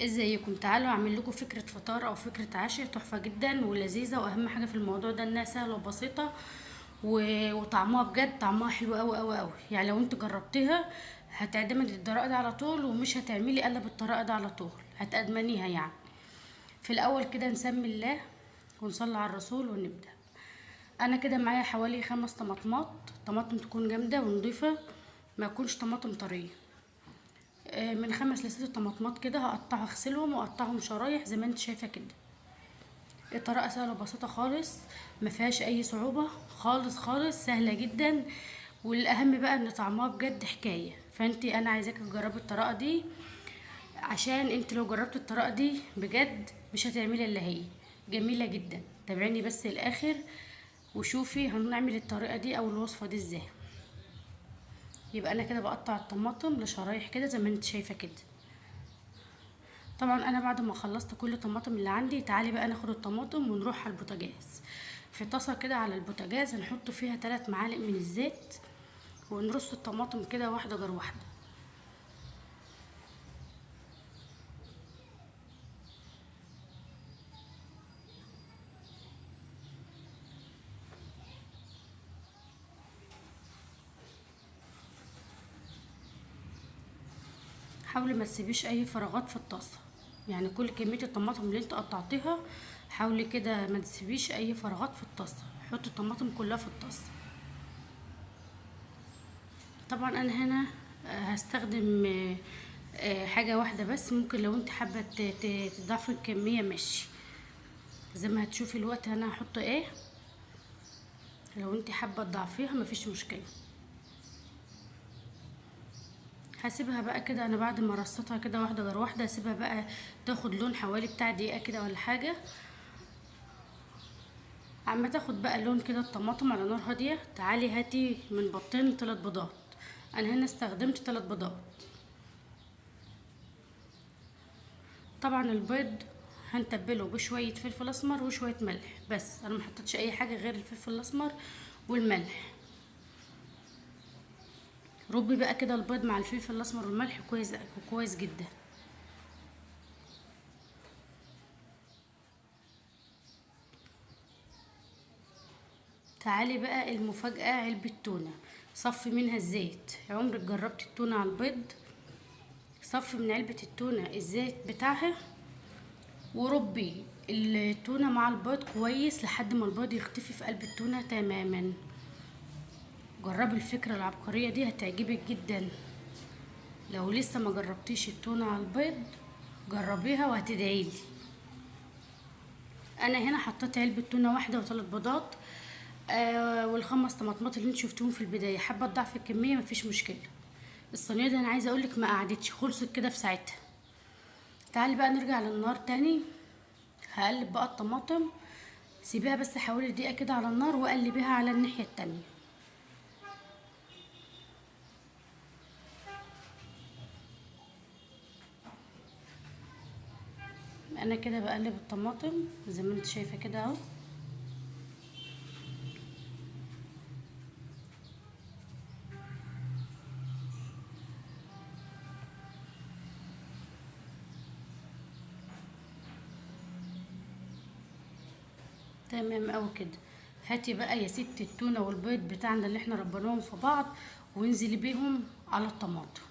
ازيكم؟ تعالوا اعمل لكم فكرة فطار او فكرة عشاء تحفة جدا ولذيذة، واهم حاجة في الموضوع ده انها سهلة وبسيطة وطعمها بجد طعمها حلو قوي قوي قوي. يعني لو انت جربتيها هتعتمدي الطريقة دي على طول، ومش هتعملي الا بالطريقة دي على طول، هتأدمنيها يعني. في الاول كده نسمي الله ونصلي على الرسول ونبدأ. انا كده معايا حوالي 5 طماطمات، طماطم تكون جامدة ونضيفة، ما يكونش طماطم طرية. من 5 ل6 طماطمات كده هقطعها، اغسلهم واقطعهم شرايح زي ما انت شايفه كده. الطريقه سهله وبسيطه خالص، ما فيهاش اي صعوبه خالص خالص، سهله جدا. والاهم بقى ان طعمها بجد حكايه. انا عايزاك تجربي الطريقه دي، عشان انت لو جربت الطريقه دي بجد مش هتعملي الا هي. جميله جدا. تابعيني بس الاخر وشوفي هنعمل الطريقه دي او الوصفه دي ازاي. يبقى انا كده بقطع الطماطم لشرايح كده زي ما انت شايفه كده. طبعا انا بعد ما خلصت كل الطماطم اللي عندي، تعالي بقى ناخد الطماطم ونروح على البوتاجاز. في طاسه كده على البوتاجاز هنحط فيها 3 معالق من الزيت، ونرص الطماطم كده واحده جر واحده. حاولي ما تسيبيش اي فراغات في الطاسه، يعني كل كميه الطماطم اللي انت قطعتيها حاولي كده ما تسيبيش اي فراغات في الطاسه، حطي الطماطم كلها في الطاسه. طبعا انا هنا هستخدم حاجه واحده بس. ممكن لو انت حابه تضعفي الكميه ماشي، زي ما هتشوفي الوقت انا هحط ايه. لو انت حابه تضعفيها مفيش مشكله. هسيبها بقى كده، انا بعد ما رصيتها كده واحده غير واحده هسيبها بقى تاخد لون حوالي بتاع دقيقه كده ولا حاجه. اما تاخد بقى لون كده الطماطم على نار هاديه، تعالي هاتي من بطين ل3 بيضات. انا هنا استخدمت 3 بيضات. طبعا البيض هنتبله بشويه فلفل اسمر وشويه ملح بس، انا محطتش اي حاجه غير الفلفل الاسمر والملح. ربي بقى كده البيض مع الفلفل الاسمر والملح كويس كويس جدا. تعالي بقى المفاجأة، علبة تونة صفي منها الزيت. عمرك جربت التونة على البيض؟ صفي من علبة التونة الزيت بتاعها، وربي التونة مع البيض كويس لحد ما البيض يختفي في قلب التونة تماما. جربي الفكرة العبقرية دي هتعجبك جدا. لو لسه ما جربتيش التونة على البيض جربيها وهتدعيلي. انا هنا حطيت علبة تونة واحدة و3 بيضات، وال5 طماطمات اللي انت شفتوهم في البداية. حابة تضعفي الكمية مفيش مشكلة. الصينية دي انا عايزة اقولك ما قعدتش، خلصت كده في ساعتها. تعالي بقى نرجع للنار تاني. هقلب بقى الطماطم، سيبيها بس حوالي دقيقة كده على النار وقلبيها على الناحية التانية. انا كده بقلب الطماطم زي ما انت شايفة كده اهو. تمام اوي كده. هاتي بقى يا ست التونة والبيض بتاعنا اللي احنا ربناهم في بعض، وانزلي بيهم على الطماطم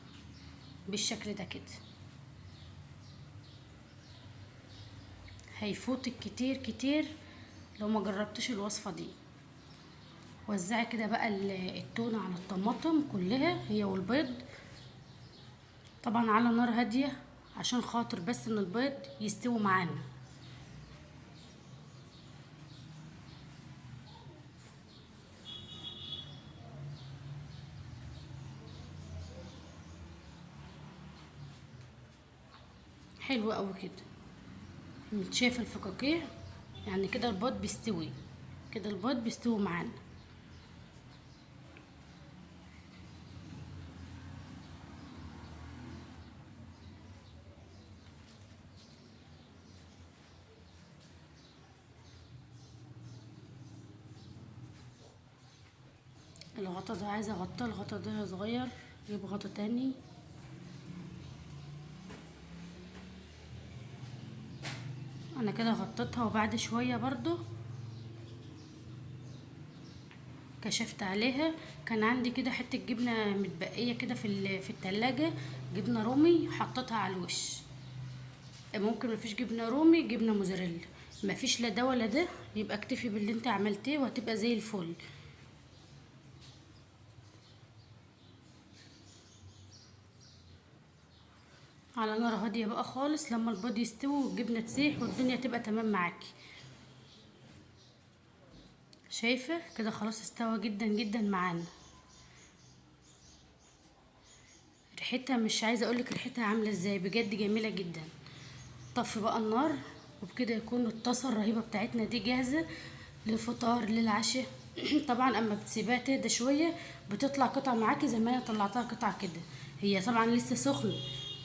بالشكل ده كده. هيفوتك كتير كتير لو ما جربتش الوصفة دي. وزعي كده بقى التونة على الطماطم كلها هي والبيض، طبعا على نار هادية عشان خاطر بس ان البيض يستوي معانا. حلو قوي كده. انت شايفه الفقاقيع؟ يعني كده البيض بيستوي، كده البيض بيستوي معانا. الغطا ده عايزه اغطيه، الغطا ده صغير، جيب غطا تاني. انا كده غطيتها، وبعد شويه برضو كشفت عليها. كان عندي كده حته جبنه متبقيه كده في التلاجة، جبنه رومي، حطيتها على الوش. ممكن مفيش جبنه رومي، جبنه موزاريلا. مفيش لا ده ولا ده، يبقى اكتفي باللي انت عملتيه وهتبقى زي الفل. على نار هاديه بقى خالص لما البيض يستوي والجبنه تسيح والدنيا تبقى تمام معاكي. شايفه كده خلاص استوى جدا جدا معانا. ريحتها مش عايزه اقولك ريحتها عامله ازاي، بجد جميله جدا. طفي بقى النار، وبكده يكون الطاسه الرهيبه بتاعتنا دي جاهزه للفطار للعشاء. طبعا اما بتسيبها تهدى شويه بتطلع قطع معاكي زي ما انا طلعتها قطع كده. هي طبعا لسه سخنه،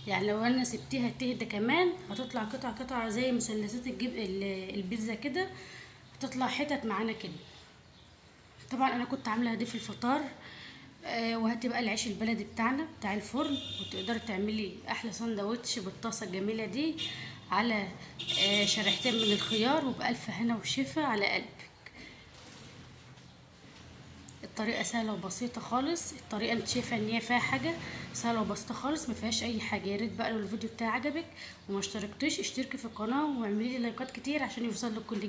يعني لو انا سبتيها تهدى كمان هتطلع قطع قطع زي مثلثات البيتزا كده، بتطلع حتت معانا كده. طبعا انا كنت عامله دي في الفطار. وهاتي بقى العيش البلدي بتاعنا بتاع الفرن، وتقدري تعملي احلى سندوتش بالطاسه الجميله دي على شريحتين من الخيار، وبألف هنا وشفا على قلبك. الطريقه سهله وبسيطه خالص. الطريقه انت شايفه ان هي فيها حاجه سهله وبسيطه خالص، ما فيهاش اي حاجه. يا ريت بقى لو الفيديو بتاعي عجبك وما اشتركتيش اشتركي في القناه واعملي لي لايكات كتير عشان يوصل لك كل جديد.